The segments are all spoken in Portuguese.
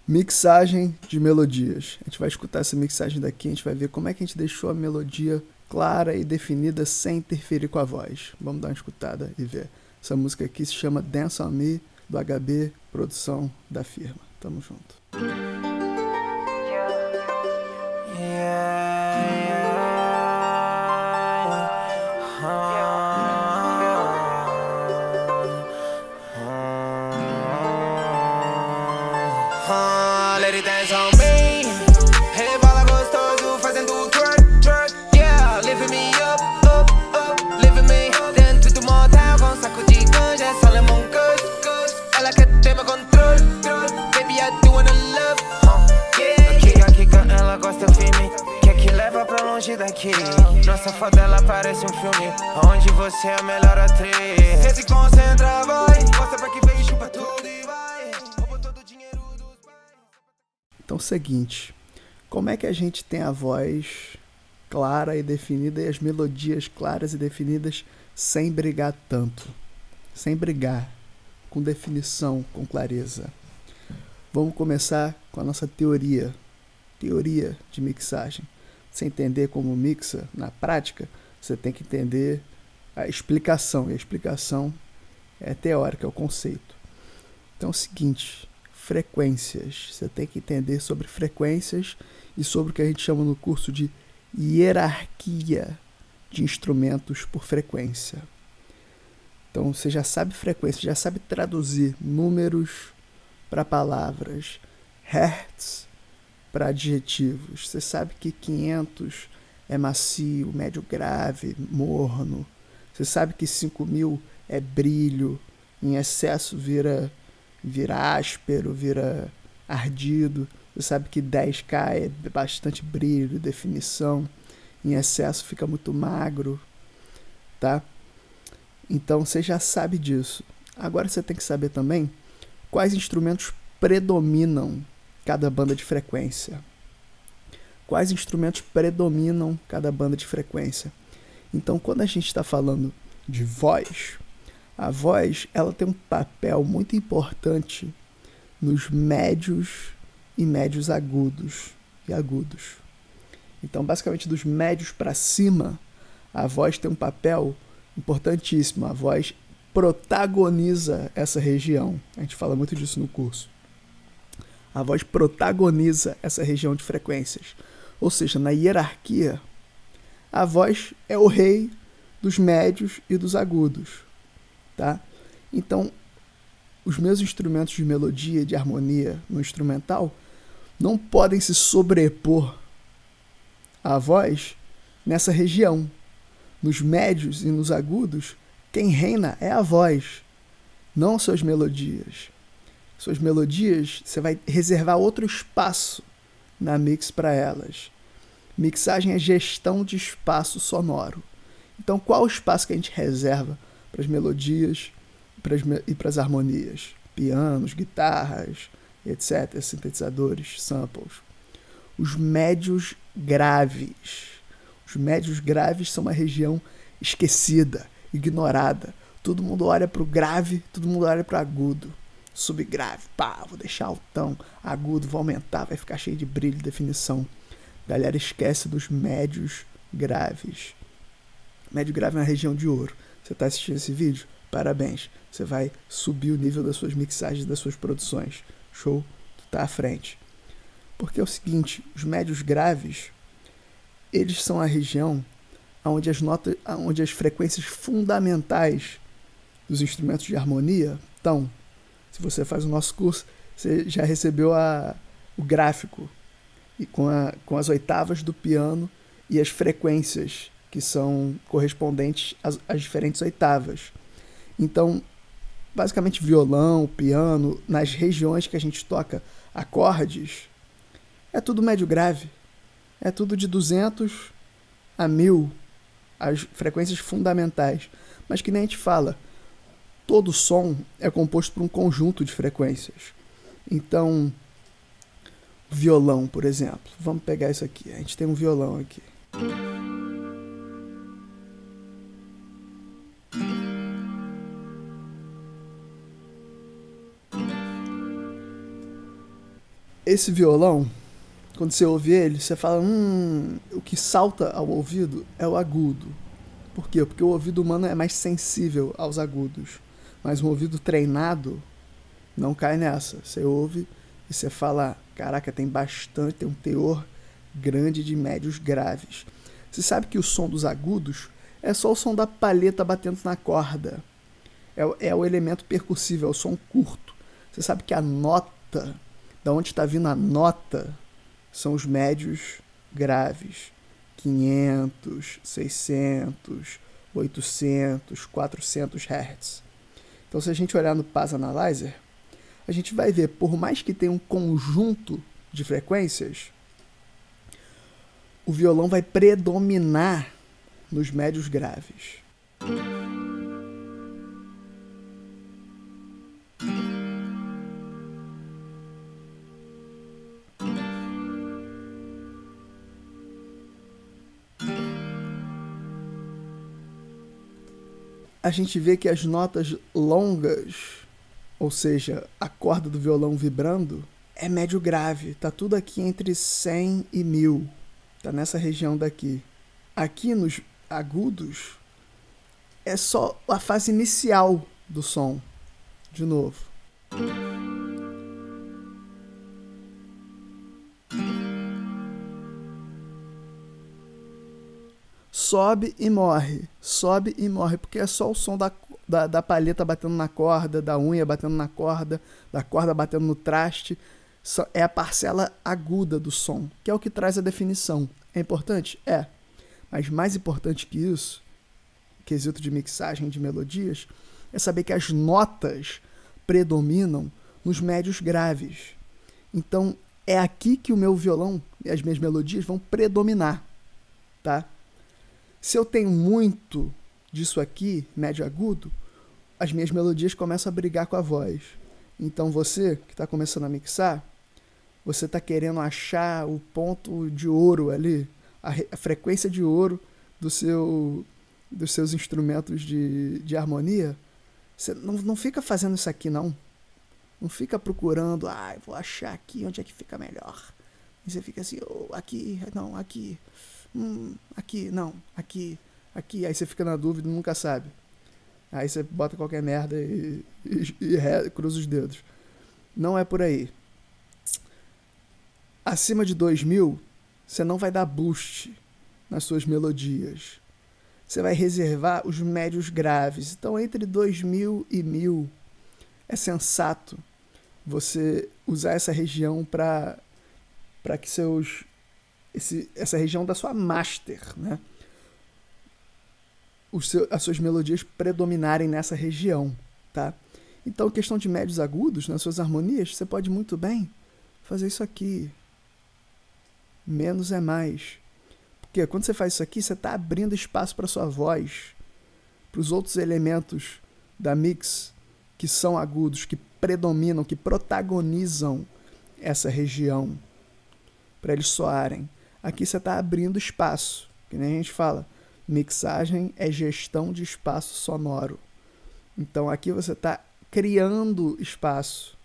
Mixagem de melodias. A gente vai escutar essa mixagem daqui, a gente vai ver como é que a gente deixou a melodia clara e definida sem interferir com a voz. Vamos dar uma escutada e ver. Essa música aqui se chama Dance on Me, do HB, produção da firma. Tamo junto. Let it dance on me. Rebola gostoso, fazendo twerk, twerk, yeah. Lifting me up, up, up, lifting me. Dentro do motel com saco de ganja, só lemon kush, kush. Ela quer ter meu controle, baby I do wanna love, yeah. Kika, ela gosta firme, quer que leva pra longe daqui. Nossa foto ela parece um filme, onde você é a melhor atriz. Cê se concentra, vai, mostra pra que veio, chupa tudo e vai. Rouba todo o dinheiro dos pais. Então, seguinte, como é que a gente tem a voz clara e definida e as melodias claras e definidas sem brigar tanto? Sem brigar, com definição, com clareza. Vamos começar com a nossa teoria de mixagem. Você entender como mixa na prática, você tem que entender a explicação, e a explicação é teórica, é o conceito. Então é o seguinte, frequências. Você tem que entender sobre frequências e sobre o que a gente chama no curso de hierarquia de instrumentos por frequência. Então você já sabe frequência, já sabe traduzir números para palavras, hertz para adjetivos. Você sabe que 500 é macio, médio grave, morno. Você sabe que 5.000 é brilho, em excesso vira áspero, vira ardido. Você sabe que 10K é bastante brilho, definição. Em excesso fica muito magro, tá? Então você já sabe disso. Agora você tem que saber também quais instrumentos predominam cada banda de frequência. Quais instrumentos predominam cada banda de frequência? Então, quando a gente está falando de voz, a voz ela tem um papel muito importante nos médios e médios agudos e agudos. Então, basicamente, dos médios para cima, a voz tem um papel importantíssimo. A voz protagoniza essa região. A gente fala muito disso no curso. A voz protagoniza essa região de frequências. Ou seja, na hierarquia, a voz é o rei dos médios e dos agudos. Tá? Então, os meus instrumentos de melodia, de harmonia no instrumental, não podem se sobrepor à voz nessa região. Nos médios e nos agudos, quem reina é a voz, não suas melodias. Suas melodias, você vai reservar outro espaço na mix para elas. Mixagem é gestão de espaço sonoro. Então, qual o espaço que a gente reserva para as melodias e para as harmonias? Pianos, guitarras, etc., sintetizadores, samples. Os médios graves. Os médios graves são uma região esquecida, ignorada. Todo mundo olha para o grave, todo mundo olha para o agudo. Subgrave, pá, vou deixar altão, agudo, vou aumentar, vai ficar cheio de brilho e definição. Galera esquece dos médios graves. Médio grave é uma região de ouro. Você está assistindo esse vídeo? Parabéns. Você vai subir o nível das suas mixagens, das suas produções. Show? Tu tá à frente. Porque é o seguinte, os médios graves, eles são a região onde onde as frequências fundamentais dos instrumentos de harmonia estão. Se você faz o nosso curso, você já recebeu o gráfico e com as oitavas do piano e as frequências que são correspondentes às diferentes oitavas. Então, basicamente, violão, piano, nas regiões que a gente toca acordes, é tudo médio grave. É tudo de 200 a 1000, as frequências fundamentais. Mas que nem a gente fala, todo som é composto por um conjunto de frequências. Então, violão, por exemplo. Vamos pegar isso aqui. A gente tem um violão aqui. Esse violão, quando você ouve ele, você fala, o que salta ao ouvido é o agudo. Por quê? Porque o ouvido humano é mais sensível aos agudos. Mas um ouvido treinado não cai nessa. Você ouve e você fala, caraca, tem um teor grande de médios graves. Você sabe que o som dos agudos é só o som da palheta batendo na corda. É o elemento percussivo, é o som curto. Você sabe que a nota, da onde está vindo a nota, são os médios graves. 500, 600, 800, 400 Hz. Então, se a gente olhar no Paz Analyzer, a gente vai ver, por mais que tenha um conjunto de frequências, o violão vai predominar nos médios graves. A gente vê que as notas longas, ou seja, a corda do violão vibrando, é médio grave. Tá tudo aqui entre 100 e 1000. Tá nessa região daqui. Aqui nos agudos, é só a fase inicial do som. De novo. Sobe e morre, porque é só o som da palheta batendo na corda, da unha batendo na corda, da corda batendo no traste. É a parcela aguda do som, que é o que traz a definição. É importante? É. Mas mais importante que isso, quesito de mixagem de melodias, é saber que as notas predominam nos médios graves. Então, é aqui que o meu violão e as minhas melodias vão predominar, tá? Se eu tenho muito disso aqui, médio agudo, as minhas melodias começam a brigar com a voz. Então você, que está começando a mixar, você está querendo achar o ponto de ouro ali, a frequência de ouro dos seus instrumentos de harmonia. Você não fica fazendo isso aqui, não. Não fica procurando, vou achar aqui onde é que fica melhor. E você fica assim, aqui, não, aqui. Aqui, não, aqui. Aí você fica na dúvida e nunca sabe. Aí você bota qualquer merda e cruza os dedos. Não é por aí. Acima de 2000, você não vai dar boost nas suas melodias. Você vai reservar os médios graves. Então, entre 2000 e 1000, é sensato você usar essa região para que essa região da sua master, né? As suas melodias predominarem nessa região, tá? Então, questão de médios agudos nas suas harmonias, você pode muito bem fazer isso aqui. Menos é mais. Porque quando você faz isso aqui, você está abrindo espaço para sua voz, para os outros elementos da mix que são agudos, que predominam, que protagonizam essa região, para eles soarem. Aqui você está abrindo espaço, que nem a gente fala. Mixagem é gestão de espaço sonoro. Então aqui você está criando espaço,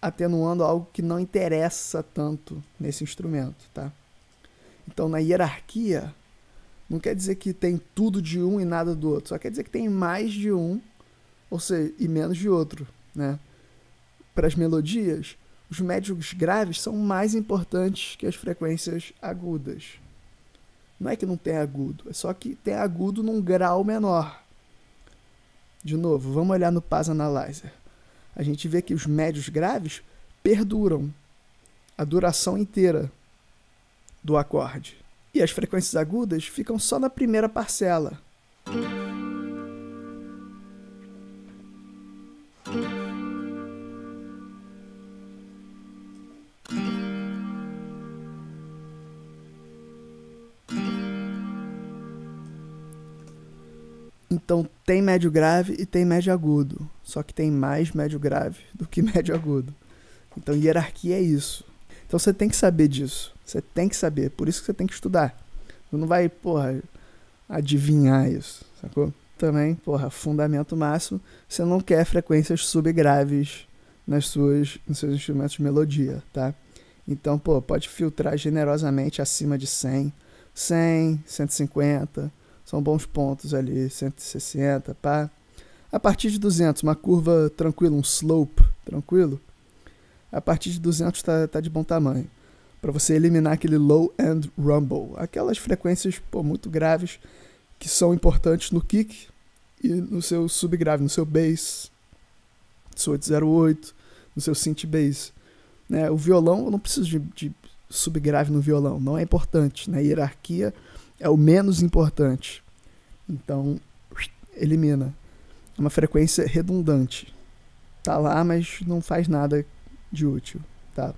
atenuando algo que não interessa tanto nesse instrumento, tá? Então na hierarquia, não quer dizer que tem tudo de um e nada do outro, só quer dizer que tem mais de um, ou seja, e menos de outro, né? Para as melodias, os médios graves são mais importantes que as frequências agudas. Não é que não tem agudo, é só que tem agudo num grau menor. De novo, vamos olhar no Paz Analyzer. A gente vê que os médios graves perduram a duração inteira do acorde. E as frequências agudas ficam só na primeira parcela. Então tem médio grave e tem médio agudo. Só que tem mais médio grave do que médio agudo. Então hierarquia é isso. Então você tem que saber disso. Você tem que saber. Por isso que você tem que estudar. Você não vai, adivinhar isso, sacou? Também, fundamento máximo. Você não quer frequências subgraves nos seus instrumentos de melodia, tá? Então, pô, pode filtrar generosamente acima de 100, 100, 150, são bons pontos ali, 160, pá. A partir de 200, uma curva tranquila, um slope tranquilo. A partir de 200 tá de bom tamanho. Para você eliminar aquele low-end rumble, aquelas frequências, pô, muito graves que são importantes no kick e no seu subgrave, no seu bass, no seu 808, no seu synth bass. Né? O violão, eu não preciso de subgrave no violão, não é importante. Na hierarquia é o menos importante. Então, elimina. É uma frequência redundante. Tá lá, mas não faz nada de útil. Tá?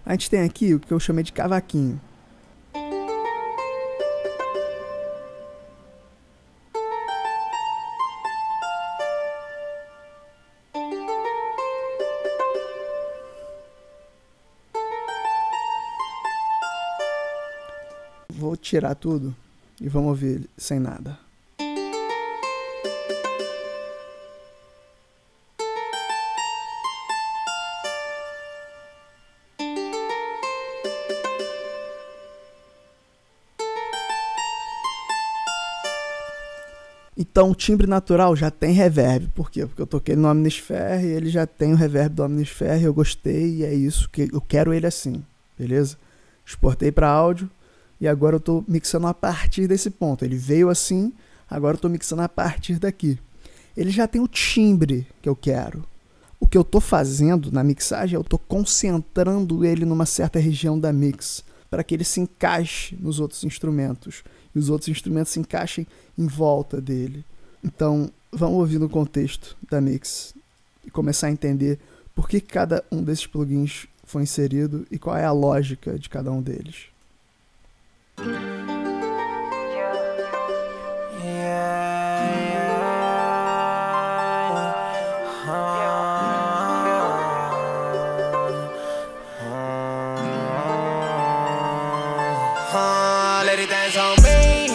A gente tem aqui o que eu chamei de cavaquinho. Vou tirar tudo e vamos ouvir ele sem nada. Então o timbre natural já tem reverb. Por quê? Porque eu toquei no Omnisphere e ele já tem o reverb do Omnisphere, eu gostei e é isso, que eu quero ele assim, beleza? Exportei para áudio e agora eu estou mixando a partir desse ponto. Ele veio assim, agora eu estou mixando a partir daqui. Ele já tem o timbre que eu quero. O que eu estou fazendo na mixagem, eu estou concentrando ele numa certa região da mix, para que ele se encaixe nos outros instrumentos. E os outros instrumentos se encaixem em volta dele. Então, vamos ouvir no contexto da mix e começar a entender por que cada um desses plugins foi inserido e qual é a lógica de cada um deles. Let it dance on me.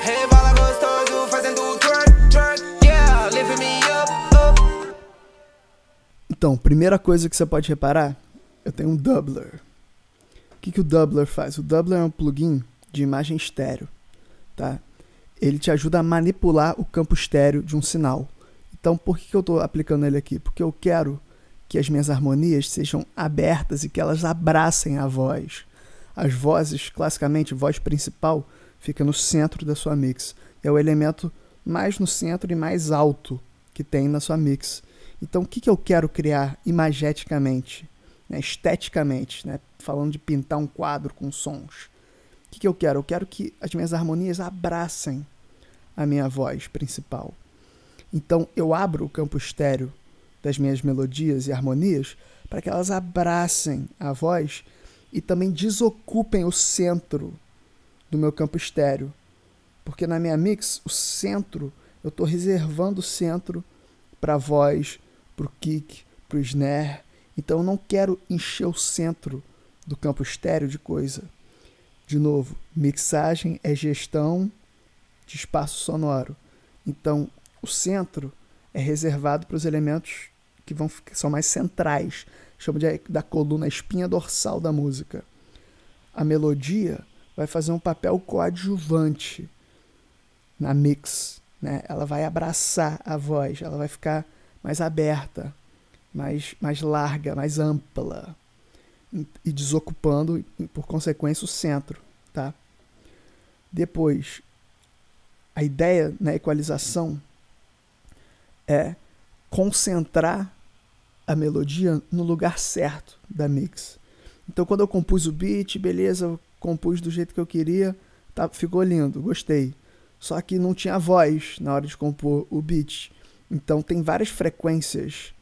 Rebola gostoso fazendo twerk, twerk, yeah, lift me up. Então, primeira coisa que você pode reparar, eu tenho um doubler. O que o doubler faz? O doubler é um plugin de imagem estéreo, tá? Ele te ajuda a manipular o campo estéreo de um sinal. Então, por que eu estou aplicando ele aqui? Porque eu quero que as minhas harmonias sejam abertas e que elas abracem a voz. As vozes, classicamente, voz principal, fica no centro da sua mix. É o elemento mais no centro e mais alto que tem na sua mix. Então, o que eu quero criar imageticamente, né, esteticamente, né, falando de pintar um quadro com sons? O que eu quero? Eu quero que as minhas harmonias abracem a minha voz principal. Então, eu abro o campo estéreo das minhas melodias e harmonias para que elas abracem a voz e também desocupem o centro do meu campo estéreo. Porque na minha mix, o centro, eu estou reservando o centro para a voz, para o kick, para o snare. Então eu não quero encher o centro do campo estéreo de coisa. De novo, mixagem é gestão de espaço sonoro. Então o centro é reservado para os elementos que são mais centrais. Chamo da coluna, a espinha dorsal da música. A melodia vai fazer um papel coadjuvante na mix, né? Ela vai abraçar a voz, ela vai ficar mais aberta, mais larga, mais ampla e desocupando, por consequência, o centro, tá? Depois, a ideia na equalização é concentrar a melodia no lugar certo da mix. Então, quando eu compus o beat, beleza, eu compus do jeito que eu queria, tá, ficou lindo, gostei. Só que não tinha voz na hora de compor o beat. Então, tem várias frequências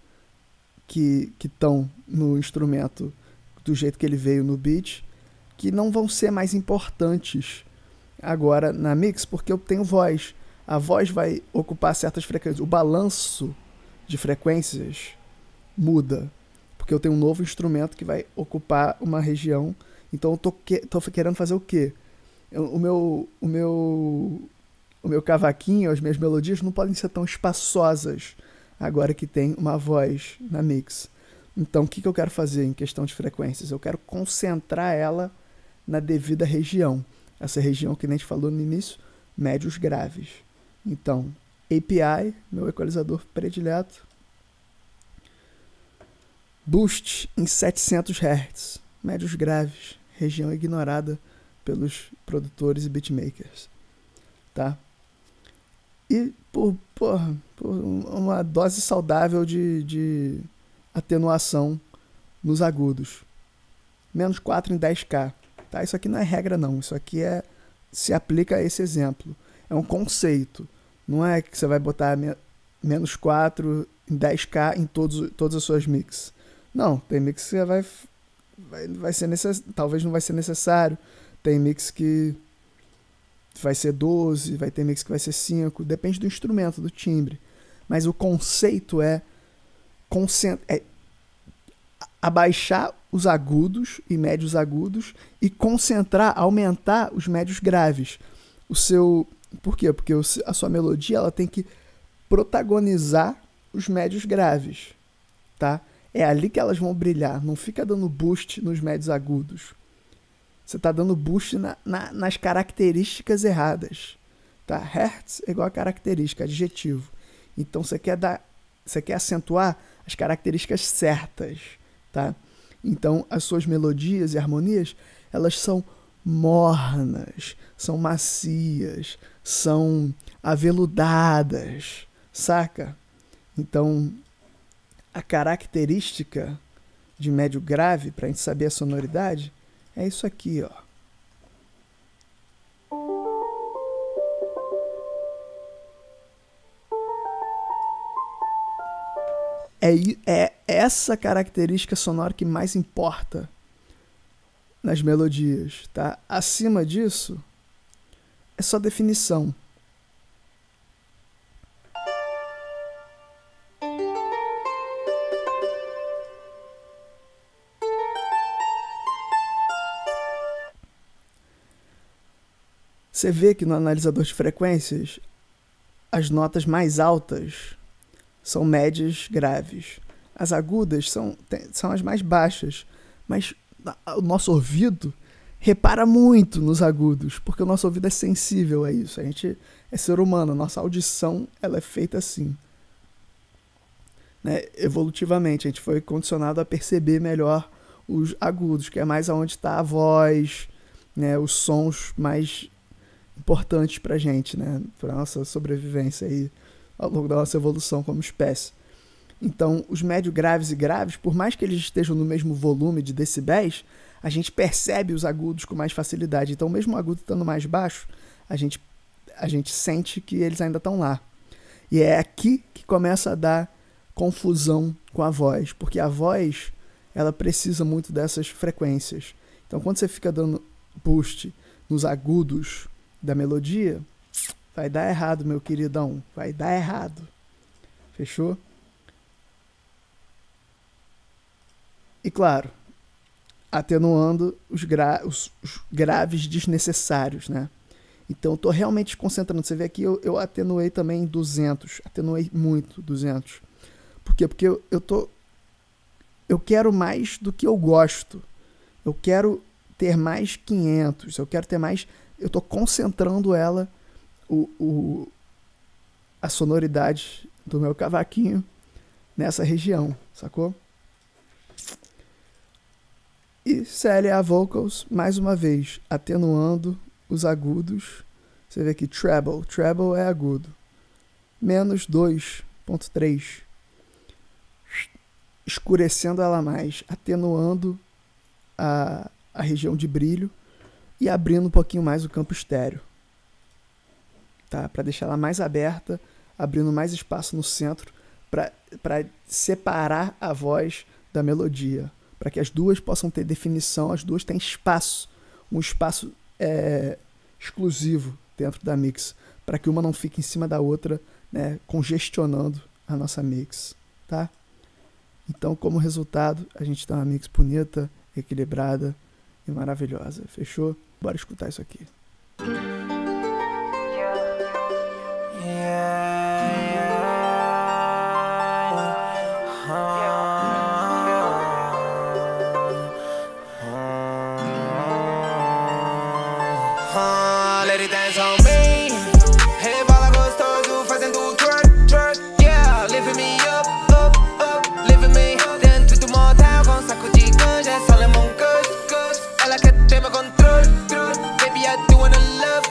que estão no instrumento do jeito que ele veio no beat, que não vão ser mais importantes agora na mix, porque eu tenho voz. A voz vai ocupar certas frequências. O balanço de frequências muda, porque eu tenho um novo instrumento que vai ocupar uma região. Então eu tô querendo fazer o quê? O meu cavaquinho, as minhas melodias não podem ser tão espaçosas. agora que tem uma voz na mix. Então, o que eu quero fazer em questão de frequências? Eu quero concentrar ela na devida região. Essa região que a gente falou no início, médios graves. Então, API, meu equalizador predileto, boost em 700 Hz, médios graves, região ignorada pelos produtores e beatmakers, tá? E por uma dose saudável de atenuação nos agudos, menos 4 em 10K, tá? Isso aqui não é regra não, isso aqui se aplica a esse exemplo, é um conceito, não é que você vai botar menos 4 em 10K em todas as suas mix. Não, tem mix que vai ser talvez não vai ser necessário, tem mix que vai ser 12, vai ter mix que vai ser 5, depende do instrumento, do timbre. Mas o conceito é abaixar os agudos e médios agudos e aumentar os médios graves. Por quê? Porque a sua melodia ela tem que protagonizar os médios graves, tá? É ali que elas vão brilhar, não fica dando boost nos médios agudos. Você está dando boost nas características erradas, tá? Hertz é igual a característica, adjetivo. Então você quer acentuar as características certas, tá? Então as suas melodias e harmonias, elas são mornas, são macias, são aveludadas, saca? Então a característica de médio grave, para a gente saber a sonoridade, é isso aqui, ó. É essa característica sonora que mais importa nas melodias, tá? Acima disso, é só definição. Você vê que no analisador de frequências, as notas mais altas são médias graves. As agudas são as mais baixas. Mas o nosso ouvido repara muito nos agudos, porque o nosso ouvido é sensível a isso. A gente é ser humano, a nossa audição ela é feita assim. Né? Evolutivamente, a gente foi condicionado a perceber melhor os agudos, que é mais aonde está a voz, né? Os sons mais importantes pra gente, né? Pra nossa sobrevivência aí ao longo da nossa evolução como espécie. Então, os médio graves e graves, por mais que eles estejam no mesmo volume de decibéis, a gente percebe os agudos com mais facilidade. Então, mesmo o agudo estando mais baixo, a gente sente que eles ainda estão lá. E é aqui que começa a dar confusão com a voz, porque a voz ela precisa muito dessas frequências. Então, quando você fica dando boost nos agudos da melodia, vai dar errado, meu queridão. Vai dar errado. Fechou? E claro, atenuando os graves desnecessários, né? Então eu tô realmente concentrando. Você vê aqui, eu atenuei também em 200. Atenuei muito, 200. Por quê? Porque eu quero mais do que eu gosto. Eu quero ter mais 500. Eu quero ter mais... Eu tô concentrando ela, a sonoridade do meu cavaquinho nessa região, sacou? E CLA Vocals, mais uma vez, atenuando os agudos. Você vê aqui, treble. Treble é agudo. Menos 2.3. Escurecendo ela mais, atenuando a região de brilho e abrindo um pouquinho mais o campo estéreo. Tá? Para deixar ela mais aberta, abrindo mais espaço no centro, para separar a voz da melodia. Para que as duas possam ter definição, as duas têm espaço, um espaço exclusivo dentro da mix, para que uma não fique em cima da outra, né, congestionando a nossa mix, tá? Então, como resultado, a gente tem uma mix bonita, equilibrada e maravilhosa, fechou? Bora escutar isso aqui. dance on me. Rebola gostoso fazendo twerk, twerk, yeah. Lifting me up, up, up, lifting me. Dentro do motel com saco de ganja, é só lemon good, good. Ela quer ter meu controle, baby I do wanna love,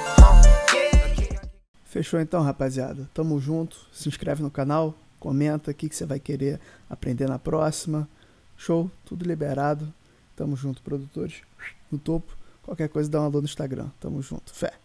yeah. Fechou então, rapaziada. Tamo junto. Se inscreve no canal, comenta o que você vai querer aprender na próxima. Show, tudo liberado. Tamo junto, produtores. No topo. Qualquer coisa dá uma alô no Instagram. Tamo junto. Fé.